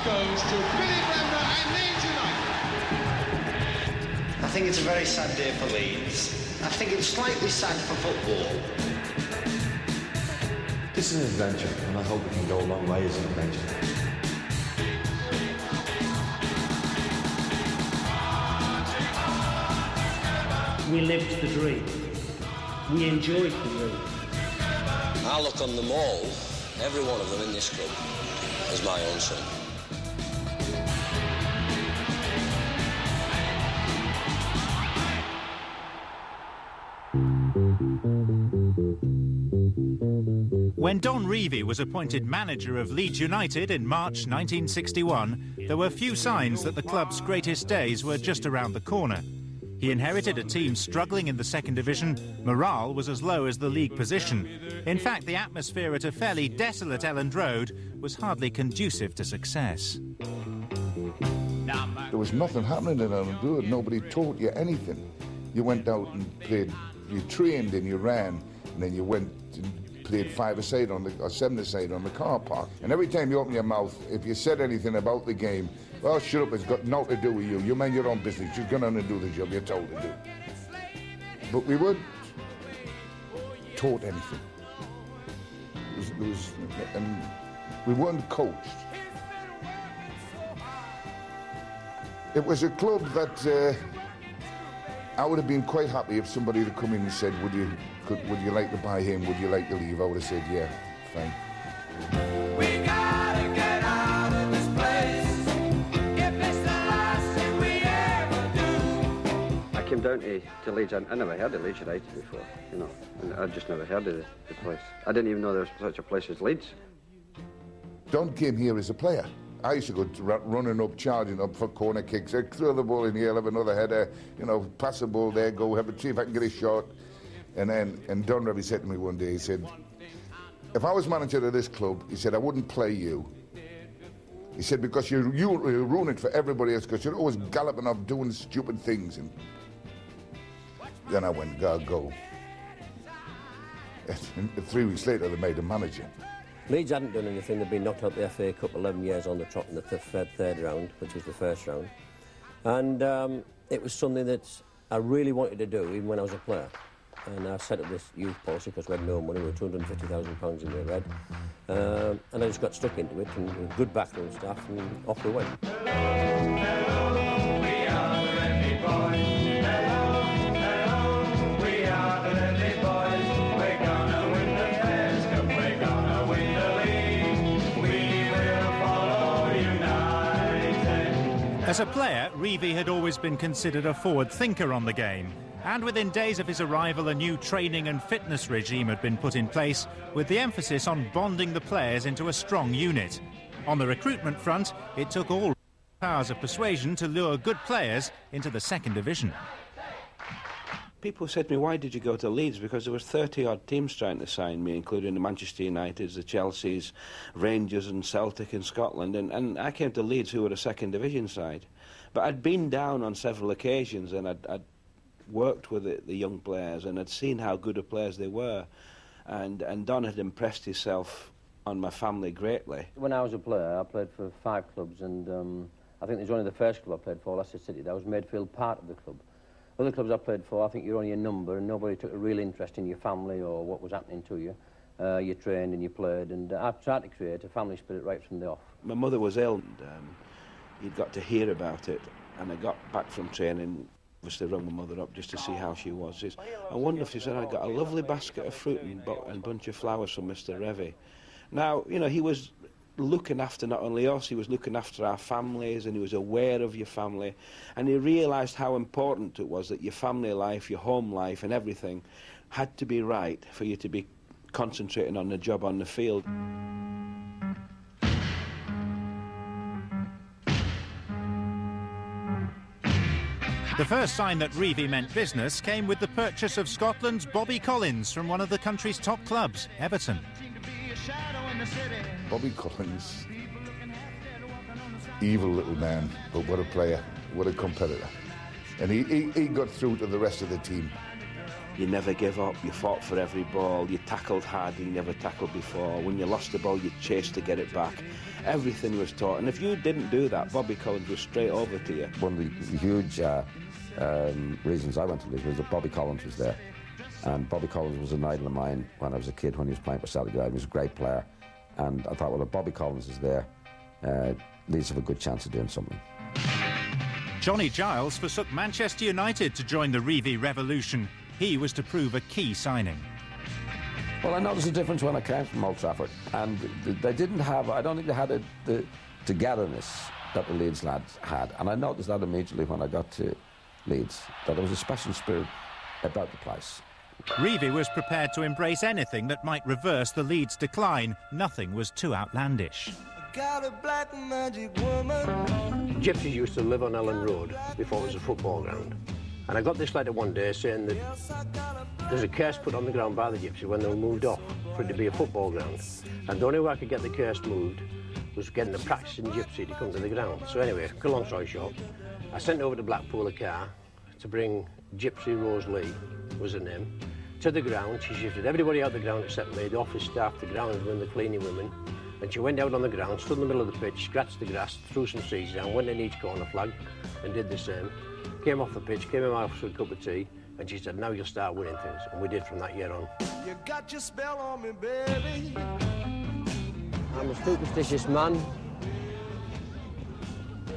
goes to Billy Bremner and Leeds United. I think it's a very sad day for Leeds. I think it's slightly sad for football. This is an adventure, and I hope it can go a long way as an adventure. We lived the dream. We enjoyed the dream. I look on them all, every one of them in this club, as my own son. When Don Revie was appointed manager of Leeds United in March 1961, there were few signs that the club's greatest days were just around the corner. He inherited a team struggling in the second division. Morale was as low as the league position. In fact, the atmosphere at a fairly desolate Elland Road was hardly conducive to success. There was nothing happening in Elland Road. Nobody taught you anything. You went out and played, you trained and you ran, and then you went and played 5-a-side or 7-a-side on the car park. And every time you open your mouth, if you said anything about the game, well, shut up, it's got nothing to do with you. You mind your own business. You're going on and do the job you're told to do. But we weren't taught anything. And we weren't coached. It was a club that I would have been quite happy if somebody had come in and said, would you like to buy him? Would you like to leave? I would have said, yeah, fine. We gotta get out of this place. If it's the last thing we ever do. I came down to Leeds. I never heard of Leeds United before, you know. And I just never heard of the place. I didn't even know there was such a place as Leeds. Don came here as a player. I used to go running up, charging up for corner kicks. I'd throw the ball in here, have another header, you know, pass the ball there, go, see if I can get a shot. And Don Revie said to me one day, he said, if I was manager of this club, he said, I wouldn't play you. He said, because you ruin it for everybody else, because you're always galloping off doing stupid things. And then I went, go. And 3 weeks later, they made him manager. Leeds hadn't done anything. They'd been knocked out the FA Cup 11 years on the trot in the third round, which was the first round. And it was something that I really wanted to do, even when I was a player. And I set up this youth policy because we had no money. We were £250,000 in the red. And I just got stuck into it, and with good backroom staff, and off we went. As a player, Revie had always been considered a forward thinker on the game. And within days of his arrival, a new training and fitness regime had been put in place, with the emphasis on bonding the players into a strong unit. On the recruitment front, it took all powers of persuasion to lure good players into the second division. People said to me, why did you go to Leeds? Because there was 30-odd teams trying to sign me, including the Manchester Uniteds, the Chelseas, Rangers and Celtic in Scotland. And I came to Leeds, who were a second division side. But I'd been down on several occasions, and I'd worked with the young players, and I'd seen how good of players they were. And Don had impressed himself on my family greatly. When I was a player, I played for 5 clubs, and I think it was only the first club I played for, Leicester City, that was made feel part of the club. Other clubs I played for, I think you're only a number, and nobody took a real interest in your family or what was happening to you. You trained and you played, and I tried to create a family spirit right from the off. My mother was ill, and he'd got to hear about it, and I got back from training, obviously rung my mother up just to see how she was. She says, I wonder if she said, I got a lovely basket of fruit and bunch of flowers from Mr. Revie. Now, you know, he was looking after not only us, he was looking after our families, and he was aware of your family, and he realised how important it was that your family life, your home life and everything had to be right for you to be concentrating on the job on the field. The first sign that Revie meant business came with the purchase of Scotland's Bobby Collins from one of the country's top clubs, Everton. Bobby Collins, evil little man, but what a player, what a competitor. And he got through to the rest of the team. You never give up, you fought for every ball, you tackled hard you never tackled before. When you lost the ball, you chased to get it back. Everything was taught, and if you didn't do that, Bobby Collins was straight over to you. One of the huge reasons I went to Leeds was that Bobby Collins was there. And Bobby Collins was an idol of mine when I was a kid, when he was playing for Celtic United. He was a great player. And I thought, well, if Bobby Collins is there, Leeds have a good chance of doing something. Johnny Giles forsook Manchester United to join the Revie revolution. He was to prove a key signing. Well, I noticed a difference when I came from Old Trafford. And they didn't have, I don't think they had the togetherness that the Leeds lads had. And I noticed that immediately when I got to Leeds, that there was a special spirit about the place. Revie was prepared to embrace anything that might reverse the Leeds' decline. Nothing was too outlandish. Got a black magic woman. Gypsies used to live on Ellen Road before it was a football ground. And I got this letter one day saying that there's a curse put on the ground by the Gypsies when they were moved off for it to be a football ground. And the only way I could get the curse moved was getting a practicing Gypsy to come to the ground. So anyway, cut a long story short, I sent over to Blackpool a car to bring Gypsy Rose Lee, was her name, to the ground. She shifted everybody out the ground except me, the office staff, the groundsmen, the cleaning women. And she went out on the ground, stood in the middle of the pitch, scratched the grass, threw some seeds down, went in each corner flag and did the same. Came off the pitch, came in my office with a cup of tea, and she said, now you'll start winning things. And we did from that year on. You got your spell on me, baby. I'm a superstitious man.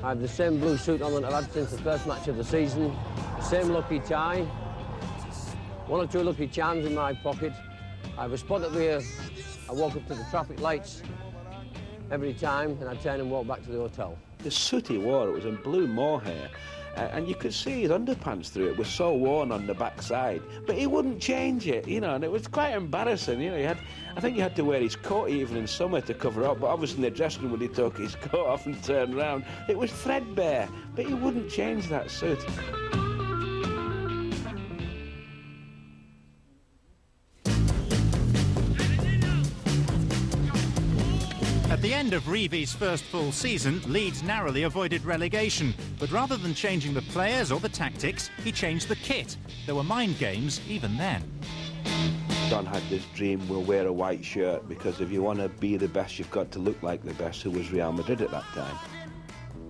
I have the same blue suit on that I've had since the first match of the season, same lucky tie, one or two lucky charms in my pocket. I have a spot up here. I walk up to the traffic lights every time, and I turn and walk back to the hotel. The suit he wore, it was in blue mohair, and you could see his underpants through it, was so worn on the backside, but he wouldn't change it, you know, and it was quite embarrassing, you know. I think he had to wear his coat even in summer to cover up, but obviously in the dressing room when he took his coat off and turned round, it was threadbare, but he wouldn't change that suit. At the end of Revie's first full season, Leeds narrowly avoided relegation. But rather than changing the players or the tactics, he changed the kit. There were mind games even then. Don had this dream, we'll wear a white shirt, because if you want to be the best, you've got to look like the best, who was Real Madrid at that time.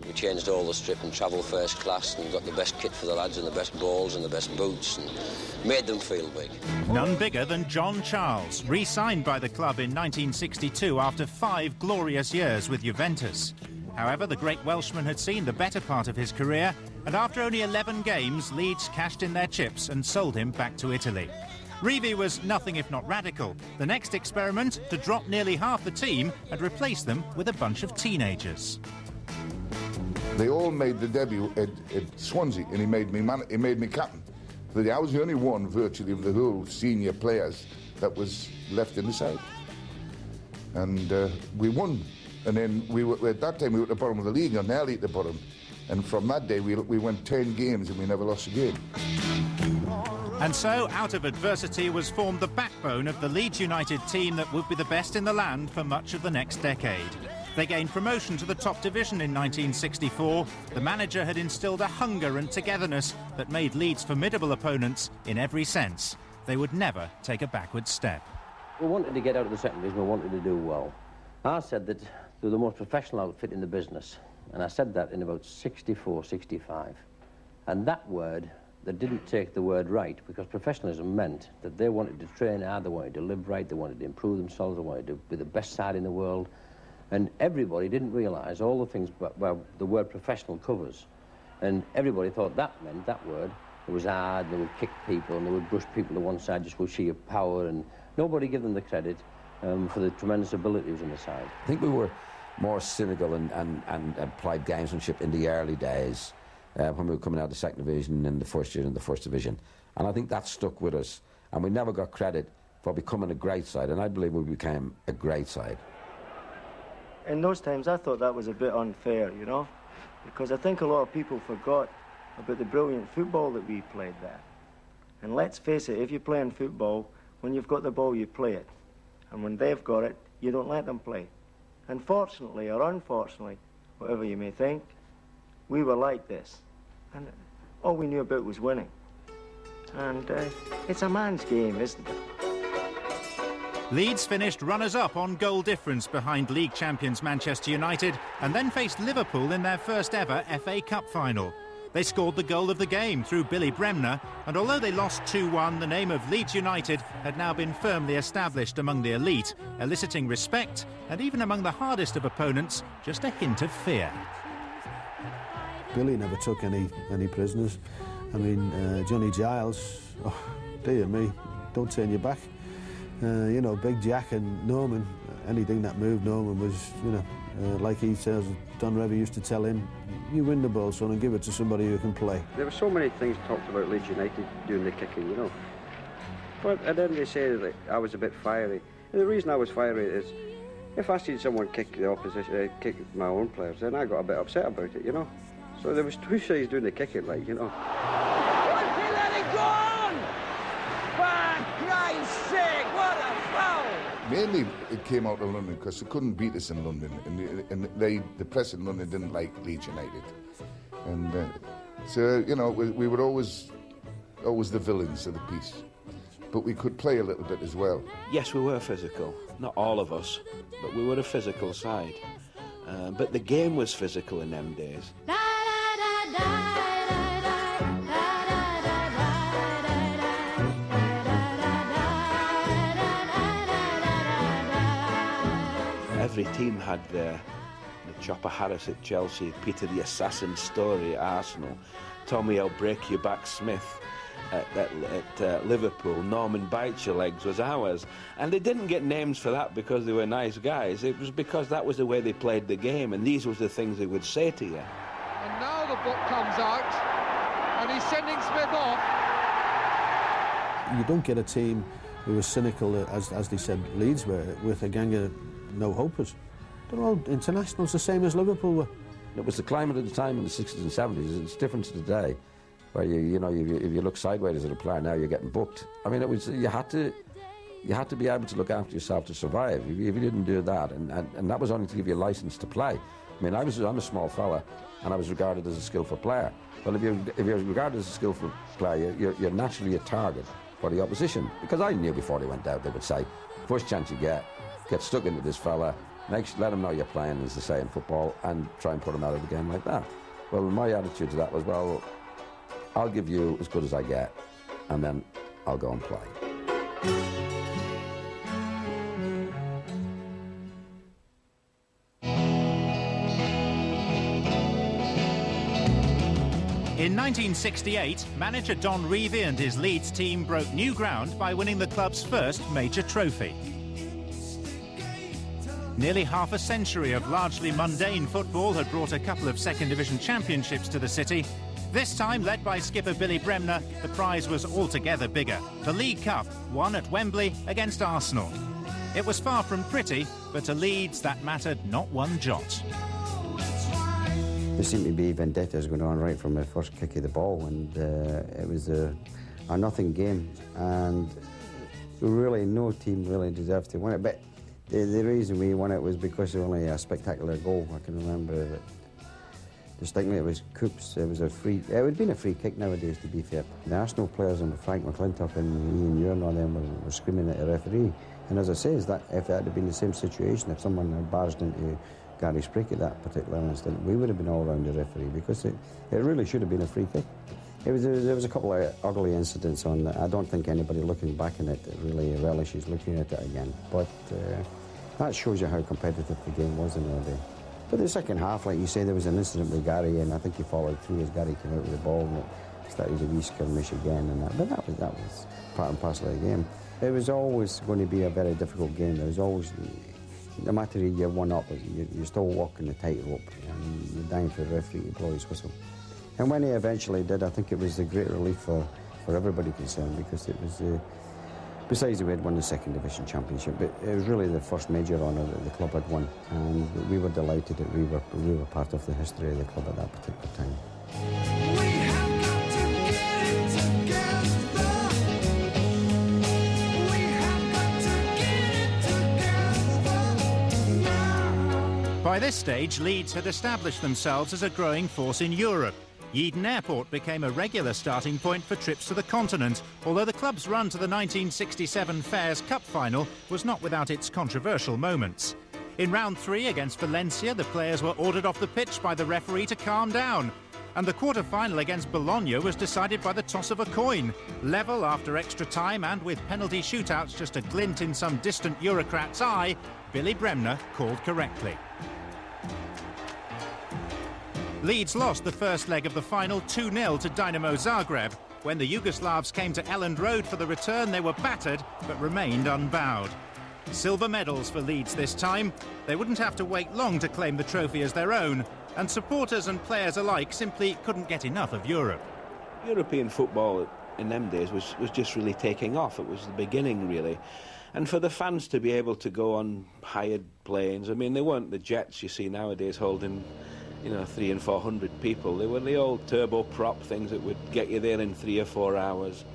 We changed all the strip and travelled first class and got the best kit for the lads and the best balls and the best boots and made them feel big. None bigger than John Charles, re-signed by the club in 1962 after 5 glorious years with Juventus. However, the great Welshman had seen the better part of his career, and after only 11 games, Leeds cashed in their chips and sold him back to Italy. Revie was nothing if not radical. The next experiment, to drop nearly half the team and replace them with a bunch of teenagers. They all made the debut at Swansea, and he made me captain. So I was the only one, virtually, of the whole senior players that was left in the side. And we won. And then at that time we were at the bottom of the league, and nearly at the bottom. And from that day we went 10 games and we never lost a game. And so, out of adversity was formed the backbone of the Leeds United team that would be the best in the land for much of the next decade. They gained promotion to the top division in 1964. The manager had instilled a hunger and togetherness that made Leeds formidable opponents in every sense. They would never take a backward step. We wanted to get out of the second division, we wanted to do well. I said that they were the most professional outfit in the business, and I said that in about 64, 65. And that word, they didn't take the word right, because professionalism meant that they wanted to train hard, they wanted to live right, they wanted to improve themselves, they wanted to be the best side in the world. And everybody didn't realise all the things well, the word professional covers. And everybody thought that meant, that word, it was hard, they would kick people and they would brush people to one side just with sheer power, and nobody gave them the credit for the tremendous abilities on the side. I think we were more cynical and applied gamesmanship in the early days when we were coming out of the second division in the first year in the first division. And I think that stuck with us. And we never got credit for becoming a great side, and I believe we became a great side. In those times, I thought that was a bit unfair, you know, because I think a lot of people forgot about the brilliant football that we played there. And let's face it, if you're playing football, when you've got the ball, you play it. And when they've got it, you don't let them play. And fortunately, or unfortunately, whatever you may think, we were like this. And all we knew about was winning. And it's a man's game, isn't it? Leeds finished runners-up on goal difference behind league champions Manchester United and then faced Liverpool in their first ever FA Cup final. They scored the goal of the game through Billy Bremner, and although they lost 2-1, the name of Leeds United had now been firmly established among the elite, eliciting respect and even among the hardest of opponents, just a hint of fear. Billy never took any prisoners. I mean, Johnny Giles, oh, dear me, don't turn your back. You know, Big Jack and Norman, anything that moved Norman was, you know, like he says, Don Revie used to tell him, you win the ball, son, and give it to somebody who can play. There were so many things talked about Leeds United doing the kicking, you know. But at the end they say that I was a bit fiery. And the reason I was fiery is, if I seen someone kick the opposition, kick my own players, then I got a bit upset about it, you know. So there was two sides doing the kicking, like, you know. Mainly it came out of London because they couldn't beat us in London, and the press in London didn't like Leeds United, and so you know we were always the villains of the piece, but we could play a little bit as well. Yes, we were physical, not all of us, but we were a physical side. But the game was physical in them days. Every team had the Chopper Harris at Chelsea, Peter the Assassin Story at Arsenal, Tommy I'll Break Your Back Smith at Liverpool, Norman Bites Your Legs was ours. And they didn't get names for that because they were nice guys. It was because that was the way they played the game, and these was the things they would say to you. And now the book comes out, and he's sending Smith off. You don't get a team who are cynical, as they said Leeds were, with a gang of no-hopers. They're all internationals, the same as Liverpool were. It was the climate at the time in the 60s and 70s. It's different to today, where you know, if you look sideways at a player now, you're getting booked. I mean, it was you had to be able to look after yourself to survive. If you didn't do that, and that was only to give you a license to play. I mean, I'm a small fella, and I was regarded as a skillful player. Well, if you're regarded as a skillful player, you're naturally a target for the opposition, because I knew before they went out they would say, first chance you get stuck into this fella, let him know you're playing, as they say in football, and try and put him out of the game like that. Well, my attitude to that was, well, I'll give you as good as I get, and then I'll go and play. In 1968, manager Don Revie and his Leeds team broke new ground by winning the club's first major trophy. Nearly half a century of largely mundane football had brought a couple of second division championships to the city. This time, led by skipper Billy Bremner, the prize was altogether bigger. The League Cup, won at Wembley against Arsenal. It was far from pretty, but to Leeds that mattered not one jot. There seemed to be vendettas going on right from the first kick of the ball, and it was a nothing game, and really no team really deserved to win it. But the reason we won it was because of only a spectacular goal. I can remember that distinctly. It was Coops. It was a free. It would have been a free kick nowadays, to be fair. The Arsenal players and Frank McClintock and Ian Ewan and all them were screaming at the referee. And as I say, that if it had been the same situation, if someone had barged into Gary Sprake at that particular instant, we would have been all round the referee, because it really should have been a free kick. There was a couple of ugly incidents on that. I don't think anybody looking back on it really relishes looking at it again. But that shows you how competitive the game was in that day. But the second half, like you say, there was an incident with Gary, and I think he followed through as Gary came out with the ball, and it started a wee skirmish again, and that. But that was part and parcel of the game. It was always going to be a very difficult game. There was always, no matter if you're one up, you're still walking the tightrope, and you're dying for the referee to blow his whistle. And when he eventually did, I think it was a great relief for everybody concerned, because it was, besides we had won the second division championship, but it was really the first major honour that the club had won, and we were delighted that we were part of the history of the club at that particular time. By this stage, Leeds had established themselves as a growing force in Europe. Eden Airport became a regular starting point for trips to the continent, although the club's run to the 1967 Fairs Cup final was not without its controversial moments. In round 3 against Valencia, the players were ordered off the pitch by the referee to calm down. And the quarter-final against Bologna was decided by the toss of a coin. Level after extra time, and with penalty shootouts just a glint in some distant Eurocrat's eye, Billy Bremner called correctly. Leeds lost the first leg of the final 2-0 to Dynamo Zagreb. When the Yugoslavs came to Elland Road for the return, they were battered but remained unbowed. Silver medals for Leeds this time. They wouldn't have to wait long to claim the trophy as their own, and supporters and players alike simply couldn't get enough of Europe. European football in them days was just really taking off. It was the beginning, really. And for the fans to be able to go on hired planes, I mean, they weren't the jets you see nowadays holding, 300 and 400 people. They were the old turboprop things that would get you there in 3 or 4 hours.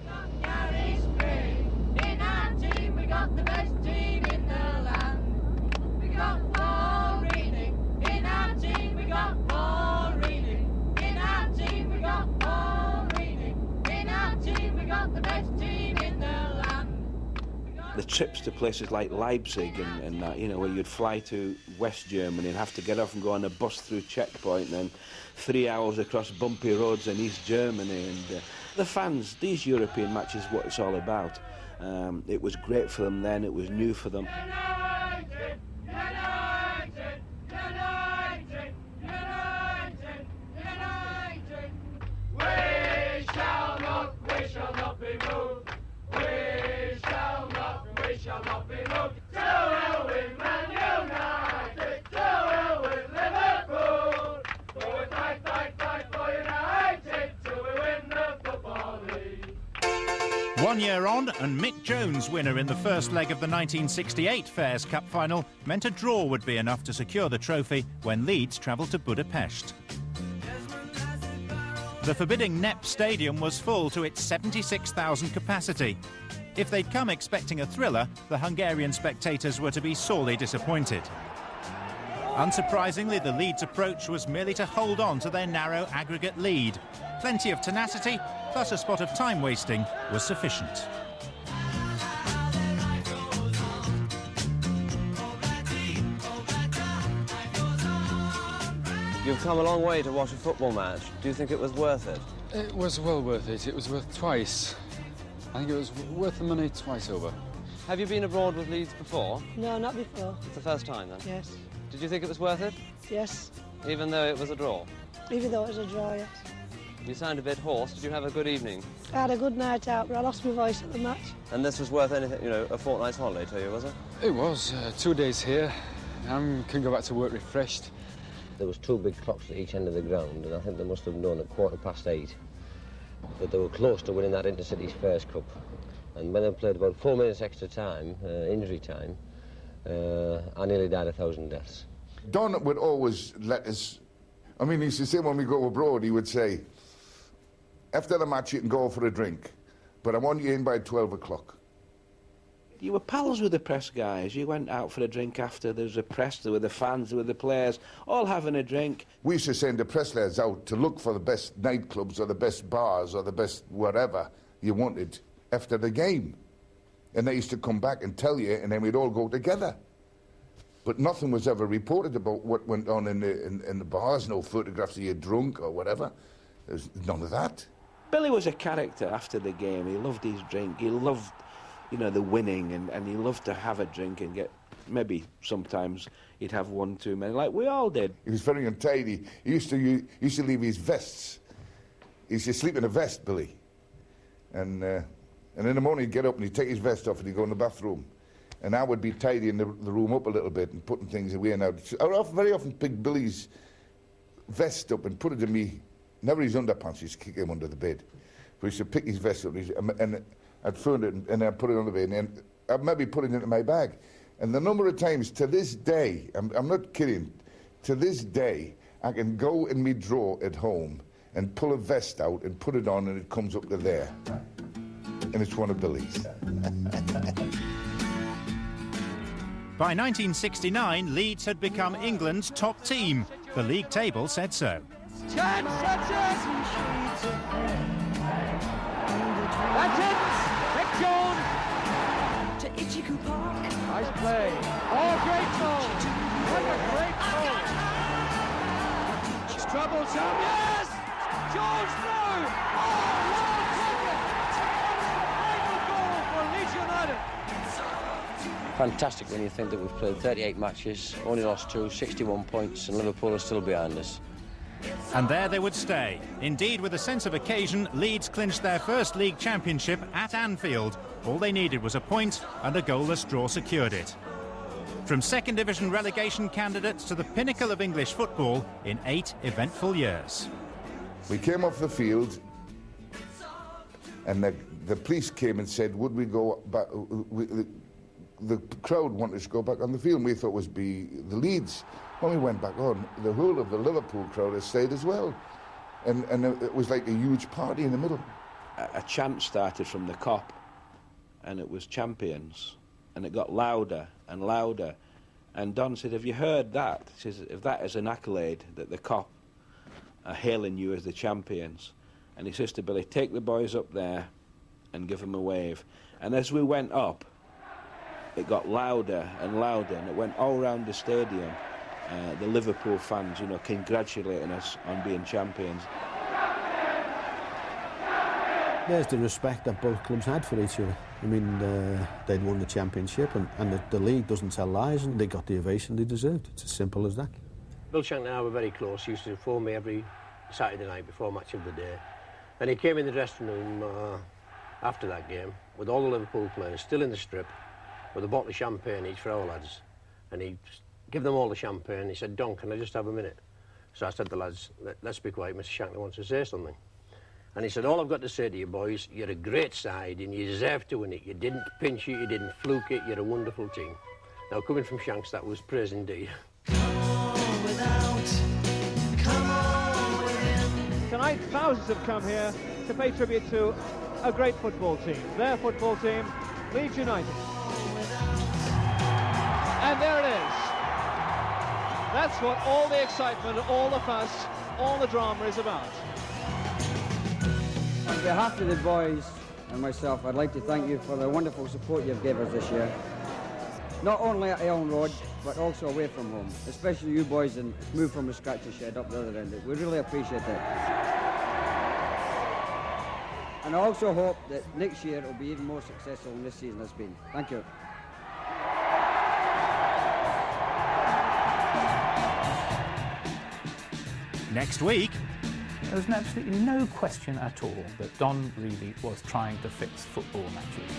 The trips to places like Leipzig and that, where you'd fly to West Germany and have to get off and go on a bus through checkpoint and then 3 hours across bumpy roads in East Germany. And the fans, these European matches, what it's all about. It was great for them then, it was new for them. United, United, United, United, United. We shall not be moved. We shall not be moved. To hell with Man United, to hell with Liverpool. For we fight for United till we win the Football League. 1 year on, and Mick Jones, winner in the first leg of the 1968 Fairs Cup final, meant a draw would be enough to secure the trophy when Leeds travelled to Budapest. The forbidding NEP Stadium was full to its 76,000 capacity. If they'd come expecting a thriller, the Hungarian spectators were to be sorely disappointed. Unsurprisingly, the Leeds approach was merely to hold on to their narrow aggregate lead. Plenty of tenacity, plus a spot of time wasting, was sufficient. You've come a long way to watch a football match. Do you think it was worth it? It was well worth it. It was worth twice. I think it was worth the money twice over. Have you been abroad with Leeds before? No, not before. It's the first time, then? Yes. Did you think it was worth it? Yes. Even though it was a draw? Even though it was a draw, yes. You sound a bit hoarse. Did you have a good evening? I had a good night out, but I lost my voice at the match. And this was worth anything, a fortnight's holiday to you, was it? It was. 2 days here. Can go back to work refreshed. There was 2 big clocks at each end of the ground, and I think they must have known at 8:15 that they were close to winning that Intercity's Fairs Cup. And when they played about 4 minutes extra time, injury time, I nearly died 1,000 deaths. Don would always let us... I mean, he used to say when we go abroad, he would say, after the match you can go for a drink, but I want you in by 12 o'clock. You were pals with the press guys. You went out for a drink after. There was a press, there were the fans, there were the players, all having a drink. We used to send the press lads out to look for the best nightclubs or the best bars or the best whatever you wanted after the game. And they used to come back and tell you, and then we'd all go together. But nothing was ever reported about what went on in the bars, no photographs of you drunk or whatever. There's none of that. Billy was a character after the game. He loved his drink. He loved, the winning, and he loved to have a drink and get, maybe sometimes he'd have 1 too many, like we all did. He was very untidy. He used to leave his vests. He used to sleep in a vest, Billy. And in the morning he'd get up and he'd take his vest off and he'd go in the bathroom. And I would be tidying the room up a little bit and putting things away. And I would very often pick Billy's vest up and put it in me, never his underpants, he used to kick him under the bed. But he used to pick his vest up and I'd find it and I'd put it on the bed and then I'd maybe put it into my bag. And the number of times to this day, I'm not kidding, to this day, I can go in my drawer at home and pull a vest out and put it on and it comes up to there. And it's one of Billy's. By 1969, Leeds had become England's top team. The league table said so. chance, that's it! That's it! Nick Jones! Nice play. Oh, great goal! What a great goal! It's troublesome, yes! Jones through! Oh, well taken! Final goal for Leeds United! Fantastic when you think that we've played 38 matches, only lost 2, 61 points, and Liverpool are still behind us. And there they would stay. Indeed, with a sense of occasion, Leeds clinched their first league championship at Anfield. All they needed was a point, and a goalless draw secured it. From second division relegation candidates to the pinnacle of English football in 8 eventful years. We came off the field, and the police came and said, would we go back? The crowd wanted us to go back on the field, and we thought it was be the Leeds. When we went back on, the whole of the Liverpool crowd had stayed as well. And it was like a huge party in the middle. A chant started from the Kop, and it was champions. And it got louder and louder. And Don said, have you heard that? He says, if that is an accolade, that the Kop are hailing you as the champions. And he says to Billy, take the boys up there and give them a wave. And as we went up, it got louder and louder, and it went all round the stadium. The Liverpool fans, you know, congratulating us on being champions. There's the respect that both clubs had for each other. I mean, they'd won the championship, and the league doesn't tell lies, and they got the ovation they deserved. It's as simple as that. Bill Shank and I were very close. He used to phone me every Saturday night before match of the day. And he came in the dressing room after that game with all the Liverpool players still in the strip with a bottle of champagne each for our lads. And he give them all the champagne. He said, Don, can I just have a minute? So I said to the lads, let's be quiet, Mr. Shankly wants to say something. And he said, all I've got to say to you boys, you're a great side and you deserve to win it. You didn't pinch it, you didn't fluke it, you're a wonderful team. Now, coming from Shanks, that was praise indeed. Tonight, thousands have come here to pay tribute to a great football team. Their football team, Leeds United. And there it is. That's what all the excitement, all the fuss, all the drama is about. On behalf of the boys and myself, I'd like to thank you for the wonderful support you've given us this year. Not only at Elm Road, but also away from home. Especially you boys and moved from the scratcher shed up the other end. We really appreciate it. And I also hope that next year it will be even more successful than this season has been. Thank you. Next week, there was absolutely no question at all that Don Revie was trying to fix football matches.